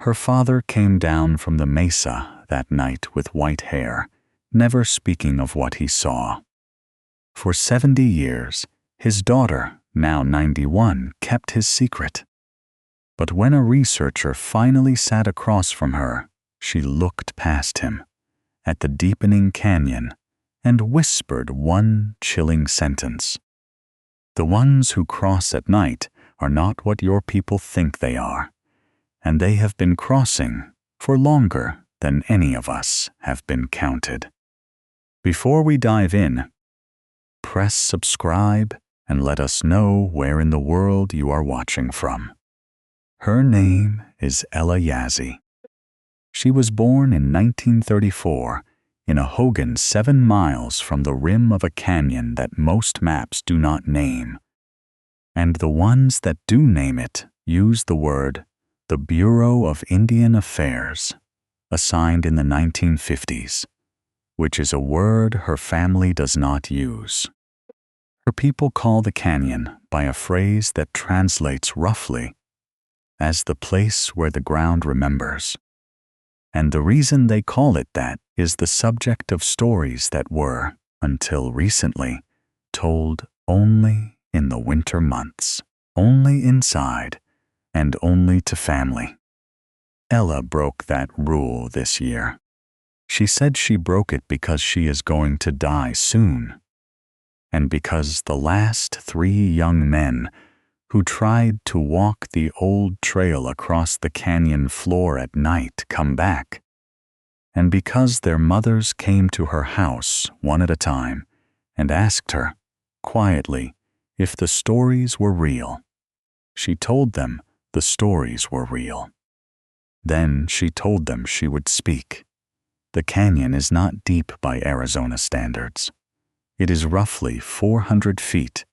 Her father came down from the mesa that night with white hair, never speaking of what he saw. For 70 years, his daughter, now 91, kept his secret. But when a researcher finally sat across from her, she looked past him, at the deepening canyon, and whispered one chilling sentence. "The ones who cross at night are not what your people think they are, and they have been crossing for longer than any of us have been counted." Before we dive in, press subscribe and let us know where in the world you are watching from. Her name is Ella Yazzie. She was born in 1934 in a hogan 7 miles from the rim of a canyon that most maps do not name. And the ones that do name it use the word the Bureau of Indian Affairs, assigned in the 1950s, which is a word her family does not use. Her people call the canyon by a phrase that translates roughly as the place where the ground remembers. And the reason they call it that is the subject of stories that were, until recently, told only in the winter months, only inside, and only to family. Ella broke that rule this year. She said she broke it because she is going to die soon, and because the last 3 young men who tried to walk the old trail across the canyon floor at night come back, and because their mothers came to her house one at a time and asked her, quietly, if the stories were real. She told them the stories were real. Then she told them she would speak. The canyon is not deep by Arizona standards. It is roughly 400 feet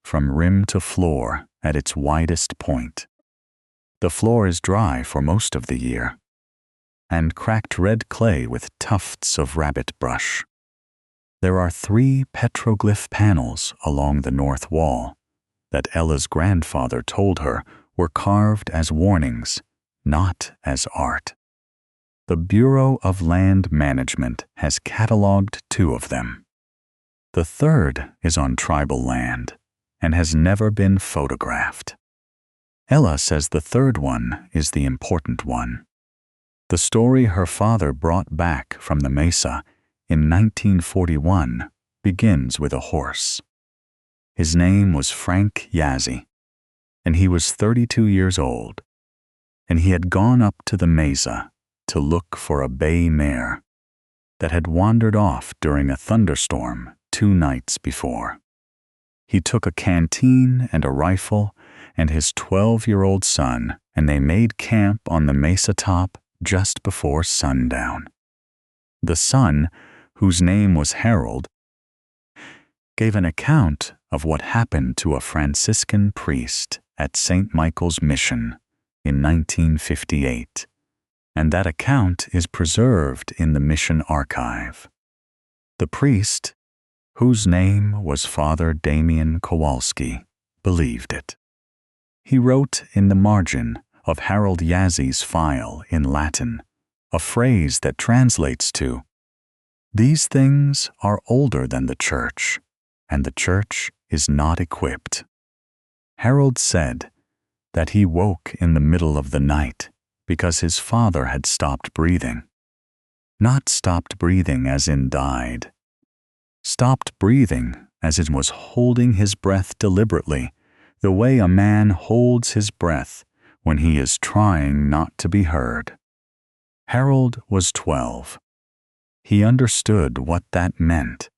from rim to floor at its widest point. The floor is dry for most of the year, and cracked red clay with tufts of rabbit brush. There are 3 petroglyph panels along the north wall that Ella's grandfather told her were carved as warnings, not as art. The Bureau of Land Management has cataloged 2 of them. The 3rd is on tribal land and has never been photographed. Ella says the 3rd one is the important one. The story her father brought back from the mesa in 1941 begins with a horse. His name was Frank Yazzie, and he was 32 years old, and he had gone up to the mesa to look for a bay mare that had wandered off during a thunderstorm 2 nights before. He took a canteen and a rifle and his 12-year-old son, and they made camp on the mesa top just before sundown. The son, whose name was Harold, gave an account of what happened to a Franciscan priest at St. Michael's Mission in 1958, and that account is preserved in the mission archive. The priest, whose name was Father Damian Kowalski, believed it. He wrote in the margin of Harold Yazzie's file in Latin a phrase that translates to, "These things are older than the church, and the church is not equipped." Harold said that he woke in the middle of the night because his father had stopped breathing. Not stopped breathing as in died. Stopped breathing as in was holding his breath deliberately, the way a man holds his breath when he is trying not to be heard. Harold was 12. He understood what that meant,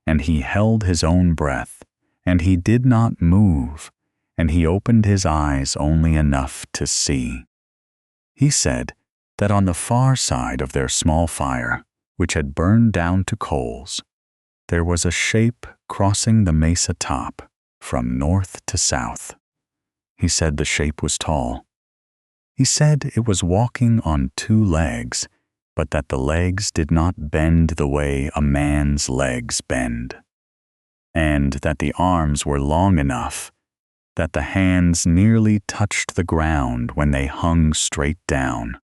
and he held his own breath, and he did not move, and he opened his eyes only enough to see. He said that on the far side of their small fire, which had burned down to coals, there was a shape crossing the mesa top from north to south. He said the shape was tall. He said it was walking on 2 legs, but that the legs did not bend the way a man's legs bend, and that the arms were long enough that the hands nearly touched the ground when they hung straight down.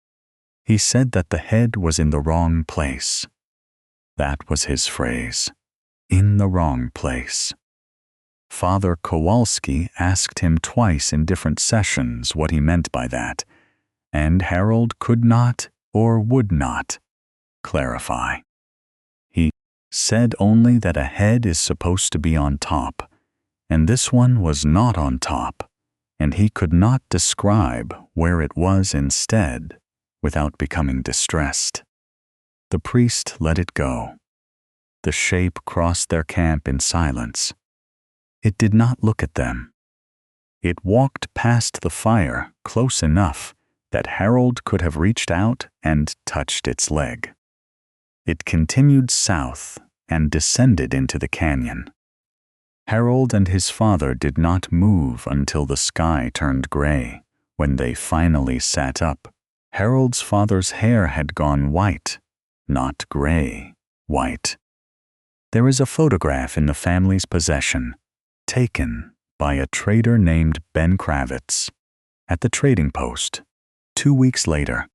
He said that the head was in the wrong place. That was his phrase, in the wrong place. Father Kowalski asked him twice in different sessions what he meant by that, and Harold could not or would not clarify. He said only that a head is supposed to be on top, and this one was not on top, and he could not describe where it was instead without becoming distressed. The priest let it go. The shape crossed their camp in silence. It did not look at them. It walked past the fire close enough that Harold could have reached out and touched its leg. It continued south and descended into the canyon. Harold and his father did not move until the sky turned gray. When they finally sat up, Harold's father's hair had gone white, not gray, white. There is a photograph in the family's possession, taken by a trader named Ben Kravitz at the trading post 2 weeks later,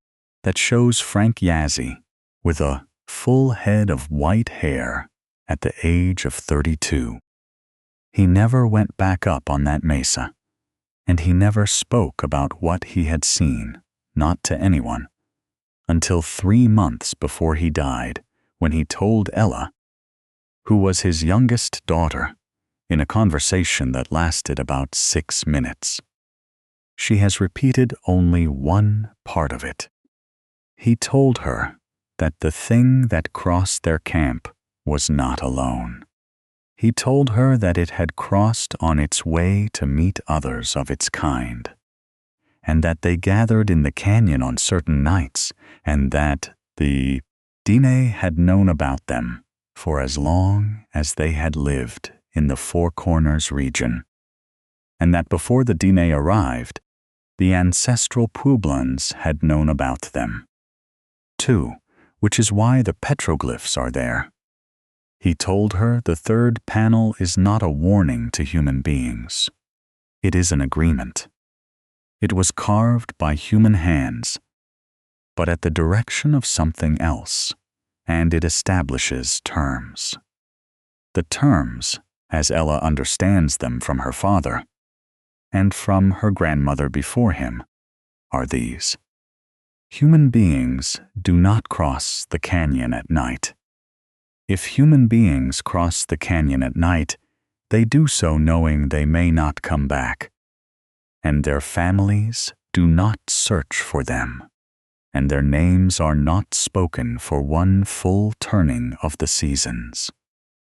that shows Frank Yazzie with a full head of white hair at the age of 32. He never went back up on that mesa, and he never spoke about what he had seen, not to anyone, until 3 months before he died, when he told Ella, who was his youngest daughter, in a conversation that lasted about 6 minutes. She has repeated only one part of it. He told her that the thing that crossed their camp was not alone. He told her that it had crossed on its way to meet others of its kind, and that they gathered in the canyon on certain nights, and that the Dine had known about them for as long as they had lived in the Four Corners region, and that before the Dine arrived, the ancestral Pueblans had known about them, too, which is why the petroglyphs are there. He told her the third panel is not a warning to human beings. It is an agreement. It was carved by human hands, but at the direction of something else, and it establishes terms. The terms, as Ella understands them from her father, and from her grandmother before him, are these. Human beings do not cross the canyon at night. If human beings cross the canyon at night, they do so knowing they may not come back, and their families do not search for them, and their names are not spoken for one full turning of the seasons,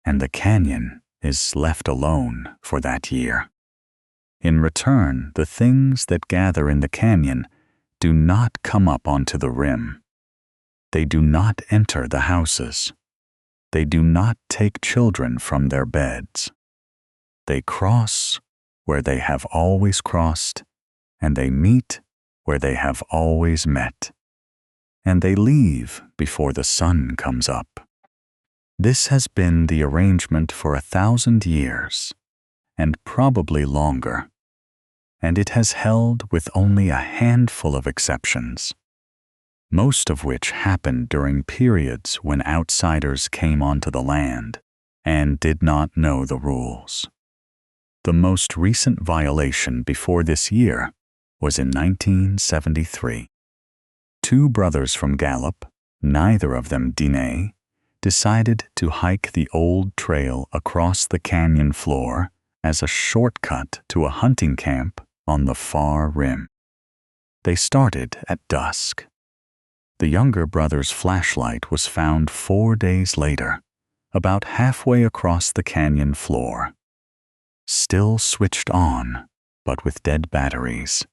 and the canyon is left alone for that year. In return, the things that gather in the canyon do not come up onto the rim. They do not enter the houses. They do not take children from their beds. They cross where they have always crossed, and they meet where they have always met, and they leave before the sun comes up. This has been the arrangement for 1,000 years, and probably longer, and it has held with only a handful of exceptions, most of which happened during periods when outsiders came onto the land and did not know the rules. The most recent violation before this year was in 1973. 2 brothers from Gallup, neither of them Dine, decided to hike the old trail across the canyon floor as a shortcut to a hunting camp on the far rim. They started at dusk. The younger brother's flashlight was found 4 days later, about halfway across the canyon floor. Still switched on, but with dead batteries.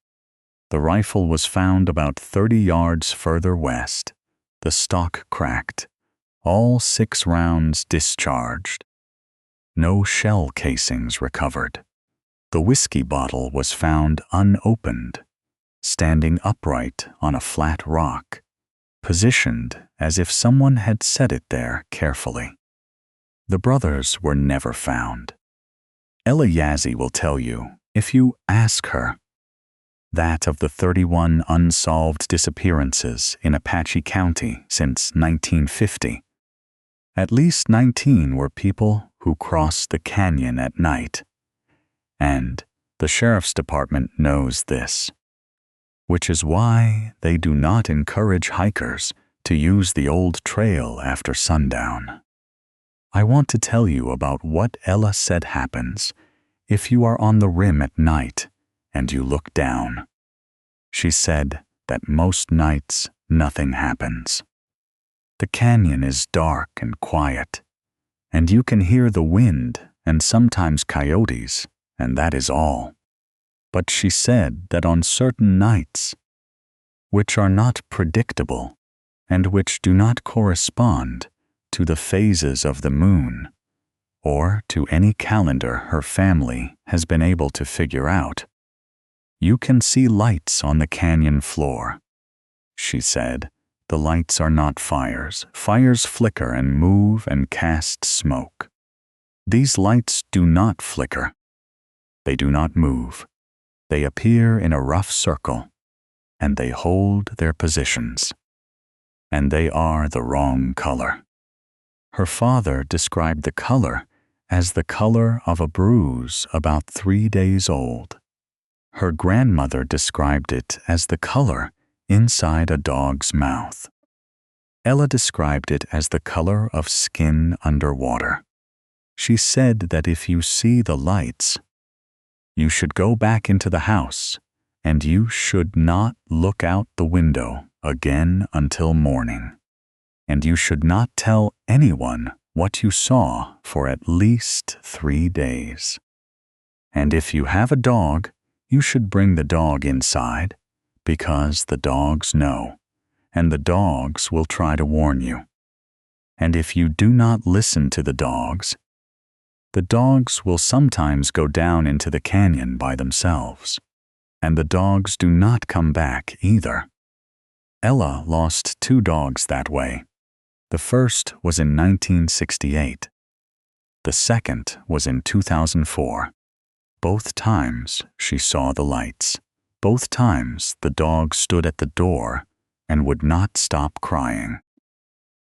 The rifle was found about 30 yards further west, the stock cracked, all 6 rounds discharged. No shell casings recovered. The whiskey bottle was found unopened, standing upright on a flat rock, positioned as if someone had set it there carefully. The brothers were never found. Ella Yazzie will tell you, if you ask her, that of the 31 unsolved disappearances in Apache County since 1950. At least 19 were people who crossed the canyon at night. And the sheriff's department knows this, which is why they do not encourage hikers to use the old trail after sundown. I want to tell you about what Ella said happens if you are on the rim at night and you look down. She said that most nights nothing happens. The canyon is dark and quiet, and you can hear the wind and sometimes coyotes, and that is all. But she said that on certain nights, which are not predictable and which do not correspond to the phases of the moon or to any calendar her family has been able to figure out, you can see lights on the canyon floor. She said, the lights are not fires. Fires flicker and move and cast smoke. These lights do not flicker. They do not move. They appear in a rough circle, and they hold their positions. And they are the wrong color. Her father described the color as the color of a bruise about 3 days old. Her grandmother described it as the color inside a dog's mouth. Ella described it as the color of skin underwater. She said that if you see the lights, you should go back into the house and you should not look out the window again until morning. And you should not tell anyone what you saw for at least 3 days. And if you have a dog, you should bring the dog inside, because the dogs know, and the dogs will try to warn you. And if you do not listen to the dogs will sometimes go down into the canyon by themselves, and the dogs do not come back either. Ella lost 2 dogs that way. The first was in 1968. The second was in 2004. Both times she saw the lights. Both times the dog stood at the door and would not stop crying.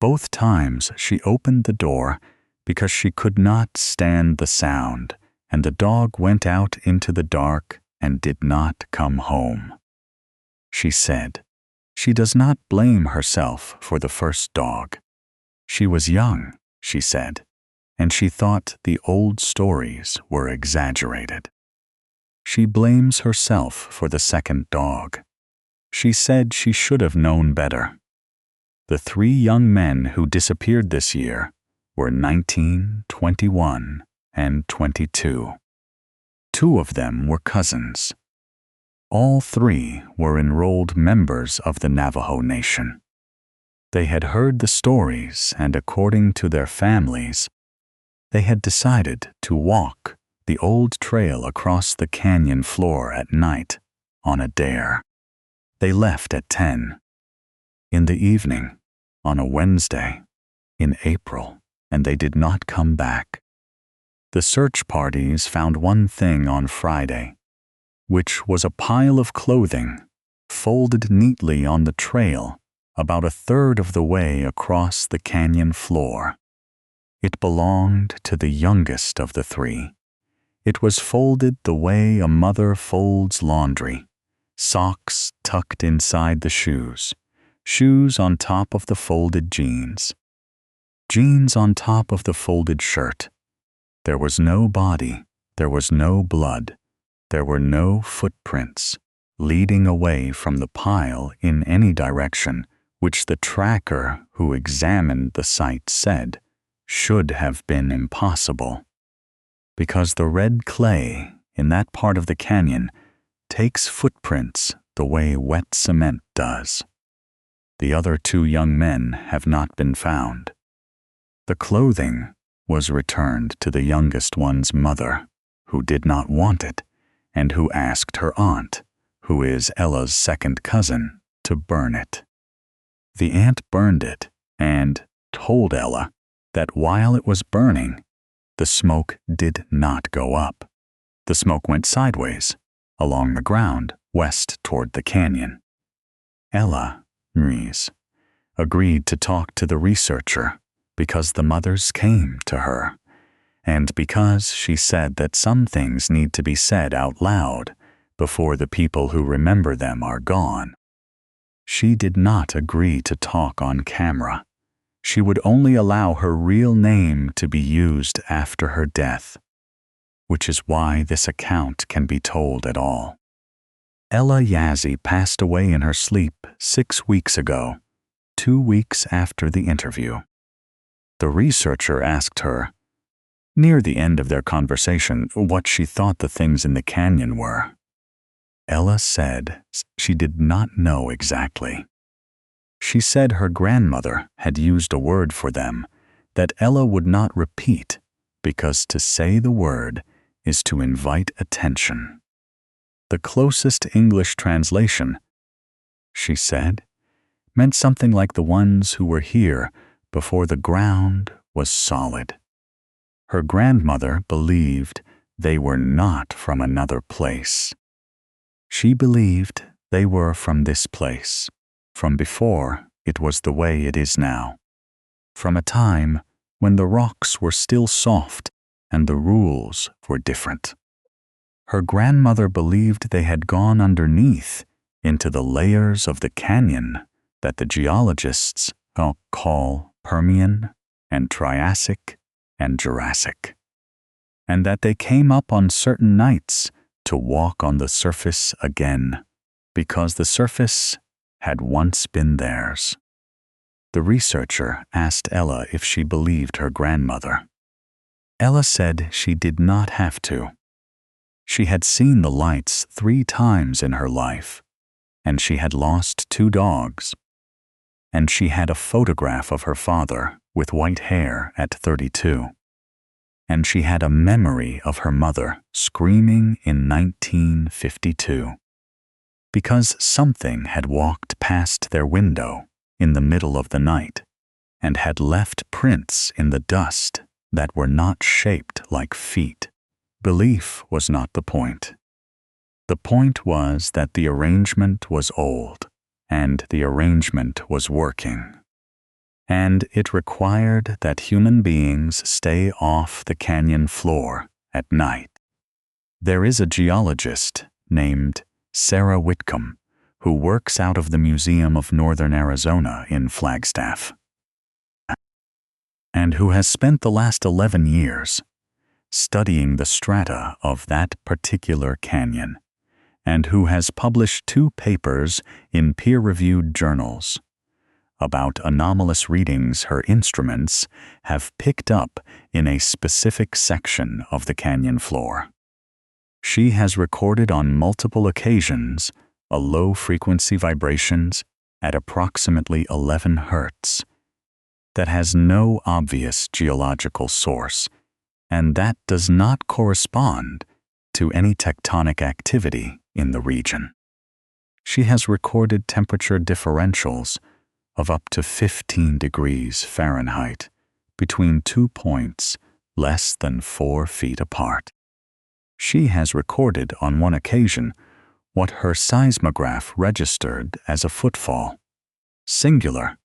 Both times she opened the door because she could not stand the sound, and the dog went out into the dark and did not come home. She said she does not blame herself for the first dog. She was young, she said, and she thought the old stories were exaggerated. She blames herself for the second dog. She said she should have known better. The 3 young men who disappeared this year were 19, 21, and 22. 2 of them were cousins. All 3 were enrolled members of the Navajo Nation. They had heard the stories, and according to their families, they had decided to walk the old trail across the canyon floor at night on a dare. They left at 10 in the evening on a Wednesday in April, and they did not come back. The search parties found one thing on Friday, which was a pile of clothing folded neatly on the trail about 1/3 of the way across the canyon floor. It belonged to the youngest of the 3. It was folded the way a mother folds laundry, socks tucked inside the shoes, shoes on top of the folded jeans, jeans on top of the folded shirt. There was no body, there was no blood, there were no footprints leading away from the pile in any direction, which the tracker who examined the site said should have been impossible, because the red clay in that part of the canyon takes footprints the way wet cement does. The other 2 young men have not been found. The clothing was returned to the youngest one's mother, who did not want it, and who asked her aunt, who is Ella's second cousin, to burn it. The aunt burned it and told Ella that while it was burning, the smoke did not go up. The smoke went sideways, along the ground, west toward the canyon. Ella, Maurice, agreed to talk to the researcher because the mothers came to her, and because she said that some things need to be said out loud before the people who remember them are gone. She did not agree to talk on camera. She would only allow her real name to be used after her death, which is why this account can be told at all. Ella Yazzie passed away in her sleep 6 weeks ago, 2 weeks after the interview. The researcher asked her, near the end of their conversation, what she thought the things in the canyon were. Ella said she did not know exactly. She said her grandmother had used a word for them that Ella would not repeat because to say the word is to invite attention. The closest English translation, she said, meant something like the ones who were here before the ground was solid. Her grandmother believed they were not from another place. She believed they were from this place, from before it was the way it is now, from a time when the rocks were still soft and the rules were different. Her grandmother believed they had gone underneath into the layers of the canyon that the geologists call Permian and Triassic and Jurassic, and that they came up on certain nights to walk on the surface again, because the surface had once been theirs. The researcher asked Ella if she believed her grandmother. Ella said she did not have to. She had seen the lights 3 times in her life, and she had lost 2 dogs. And she had a photograph of her father with white hair at 32. And she had a memory of her mother screaming in 1952. Because something had walked past their window in the middle of the night and had left prints in the dust that were not shaped like feet. Belief was not the point. The point was that the arrangement was old, and the arrangement was working. And it required that human beings stay off the canyon floor at night. There is a geologist named Sarah Whitcomb who works out of the Museum of Northern Arizona in Flagstaff, and who has spent the last 11 years studying the strata of that particular canyon, and who has published 2 papers in peer-reviewed journals about anomalous readings her instruments have picked up in a specific section of the canyon floor. She has recorded on multiple occasions a low-frequency vibrations at approximately 11 Hertz that has no obvious geological source, and that does not correspond to any tectonic activity in the region. She has recorded temperature differentials of up to 15 degrees Fahrenheit between 2 points less than 4 feet apart. She has recorded on one occasion what her seismograph registered as a footfall, singular,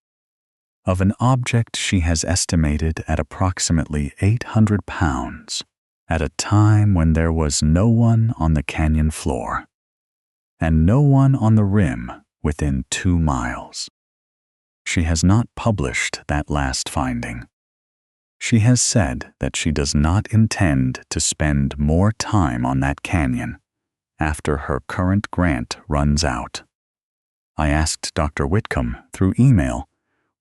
of an object she has estimated at approximately 800 pounds at a time when there was no one on the canyon floor and no one on the rim within 2 miles. She has not published that last finding. She has said that she does not intend to spend more time on that canyon after her current grant runs out. I asked Dr. Whitcomb through email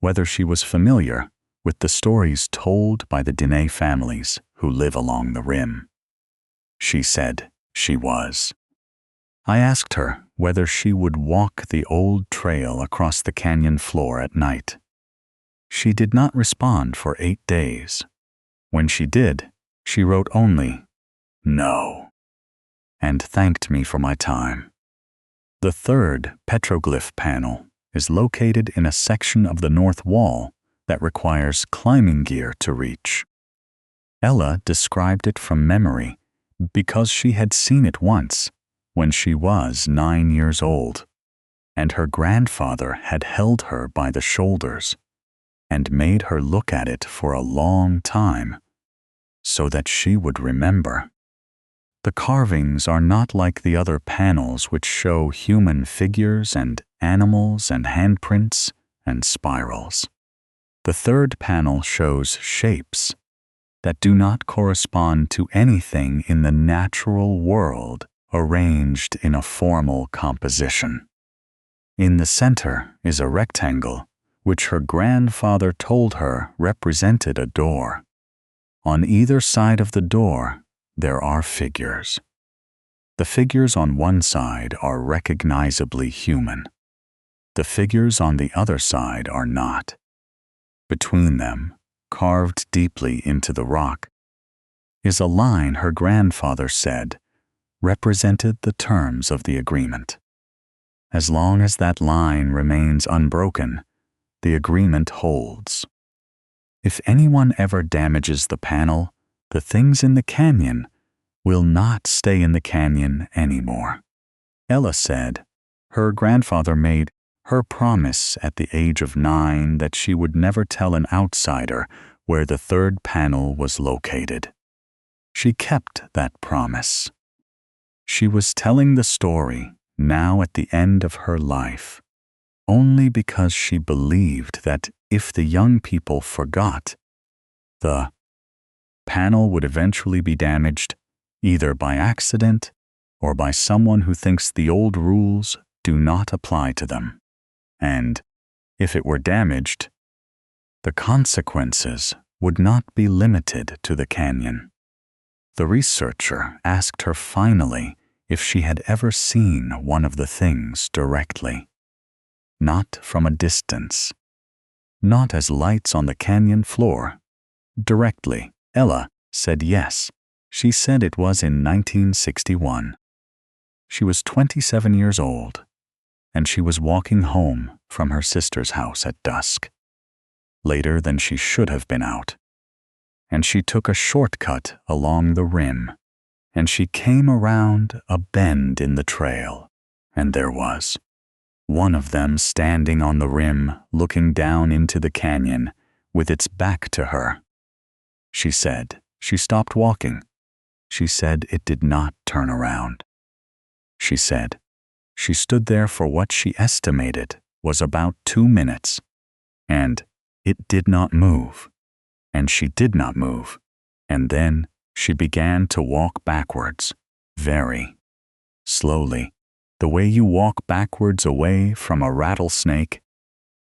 whether she was familiar with the stories told by the Diné families who live along the rim. She said she was. I asked her whether she would walk the old trail across the canyon floor at night. She did not respond for 8 days. When she did, she wrote only, "No," and thanked me for my time. The 3rd petroglyph panel is located in a section of the north wall that requires climbing gear to reach. Ella described it from memory because she had seen it once when she was 9 years old, and her grandfather had held her by the shoulders and made her look at it for a long time so that she would remember. The carvings are not like the other panels which show human figures and animals and handprints and spirals. The third panel shows shapes that do not correspond to anything in the natural world arranged in a formal composition. In the center is a rectangle, which her grandfather told her represented a door. On either side of the door, there are figures. The figures on one side are recognizably human. The figures on the other side are not. Between them, carved deeply into the rock, is a line her grandfather said represented the terms of the agreement. As long as that line remains unbroken, the agreement holds. If anyone ever damages the panel, the things in the canyon will not stay in the canyon anymore. Ella said her grandfather made her promise at the age of 9 that she would never tell an outsider where the third panel was located. She kept that promise. She was telling the story now at the end of her life, only because she believed that if the young people forgot, the panel would eventually be damaged either by accident or by someone who thinks the old rules do not apply to them. And if it were damaged, the consequences would not be limited to the canyon. The researcher asked her finally if she had ever seen one of the things directly, not from a distance, not as lights on the canyon floor, directly. Ella said yes. She said it was in 1961. She was 27 years old, and she was walking home from her sister's house at dusk, later than she should have been out. And she took a shortcut along the rim, and she came around a bend in the trail, and there was one of them standing on the rim looking down into the canyon with its back to her. She said she stopped walking. She said it did not turn around. She said she stood there for what she estimated was about 2 minutes, and it did not move, and she did not move, and then she began to walk backwards, very slowly, the way you walk backwards away from a rattlesnake,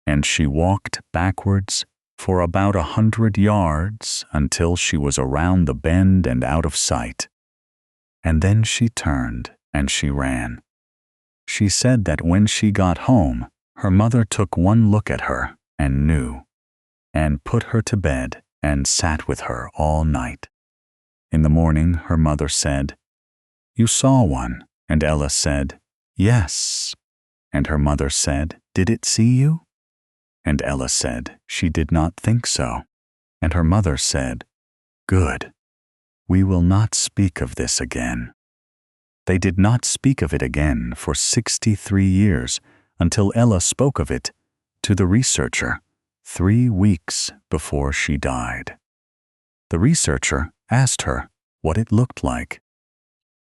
and she walked backwards for about 100 yards until she was around the bend and out of sight. And then she turned and she ran. She said that when she got home, her mother took one look at her and knew, and put her to bed and sat with her all night. In the morning, her mother said, "You saw one?" And Ella said, "Yes." And her mother said, "Did it see you?" And Ella said she did not think so. And her mother said, "Good. We will not speak of this again." They did not speak of it again for 63 years until Ella spoke of it to the researcher 3 weeks before she died. The researcher asked her what it looked like.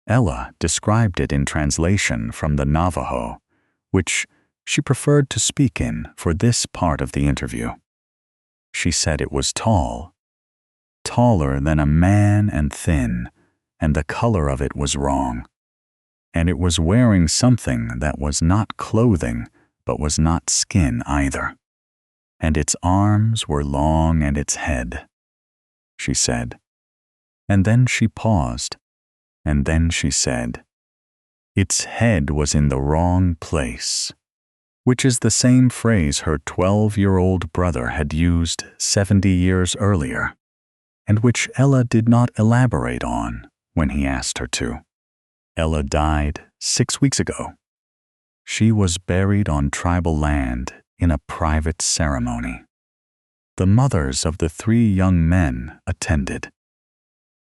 Ella described it in translation from the Navajo, which she preferred to speak in for this part of the interview. She said it was tall, taller than a man and thin, and the color of it was wrong. And it was wearing something that was not clothing, but was not skin either. And its arms were long and its head, she said. And then she paused, and then she said, its head was in the wrong place, which is the same phrase her 12-year-old brother had used 70 years earlier, and which Ella did not elaborate on when he asked her to. Ella died 6 weeks ago. She was buried on tribal land in a private ceremony. The mothers of the 3 young men attended.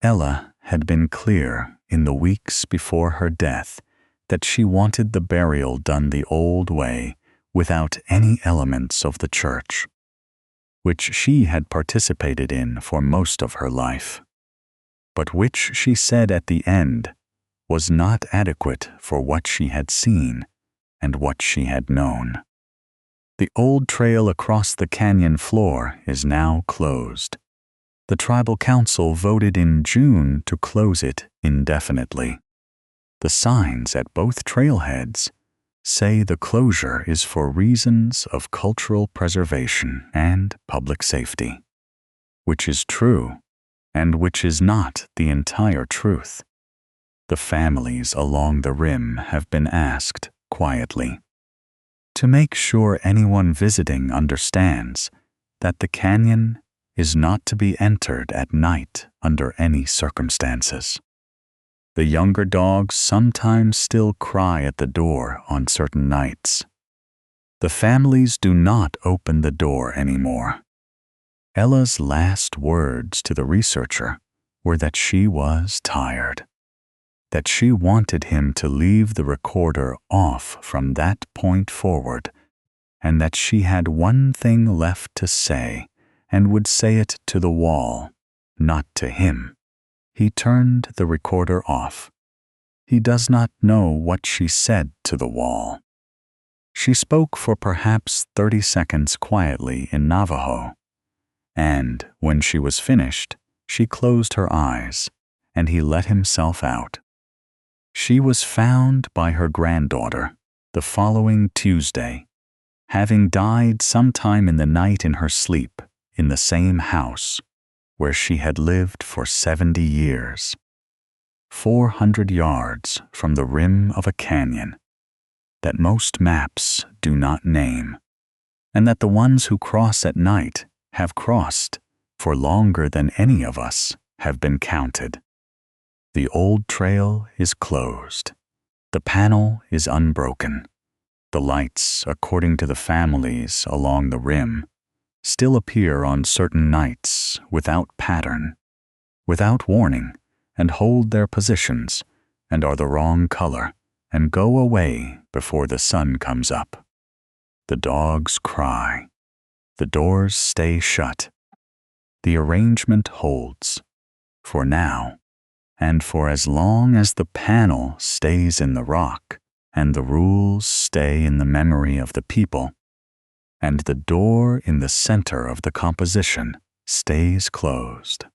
Ella had been clear in the weeks before her death that she wanted the burial done the old way without any elements of the church, which she had participated in for most of her life, but which she said at the end was not adequate for what she had seen and what she had known. The old trail across the canyon floor is now closed. The tribal council voted in June to close it indefinitely. The signs at both trailheads say the closure is for reasons of cultural preservation and public safety, which is true and which is not the entire truth. The families along the rim have been asked quietly to make sure anyone visiting understands that the canyon is not to be entered at night under any circumstances. The younger dogs sometimes still cry at the door on certain nights. The families do not open the door anymore. Ella's last words to the researcher were that she was tired, that she wanted him to leave the recorder off from that point forward, and that she had one thing left to say and would say it to the wall, not to him. He turned the recorder off. He does not know what she said to the wall. She spoke for perhaps 30 seconds quietly in Navajo, and when she was finished, she closed her eyes, and he let himself out. She was found by her granddaughter the following Tuesday, having died sometime in the night in her sleep in the same house where she had lived for 70 years, 400 yards from the rim of a canyon that most maps do not name, and that the ones who cross at night have crossed for longer than any of us have been counted. The old trail is closed. The panel is unbroken. The lights, according to the families along the rim, still appear on certain nights without pattern, without warning, and hold their positions, and are the wrong color, and go away before the sun comes up. The dogs cry. The doors stay shut. The arrangement holds, for now, and for as long as the panel stays in the rock, and the rules stay in the memory of the people, and the door in the center of the composition stays closed.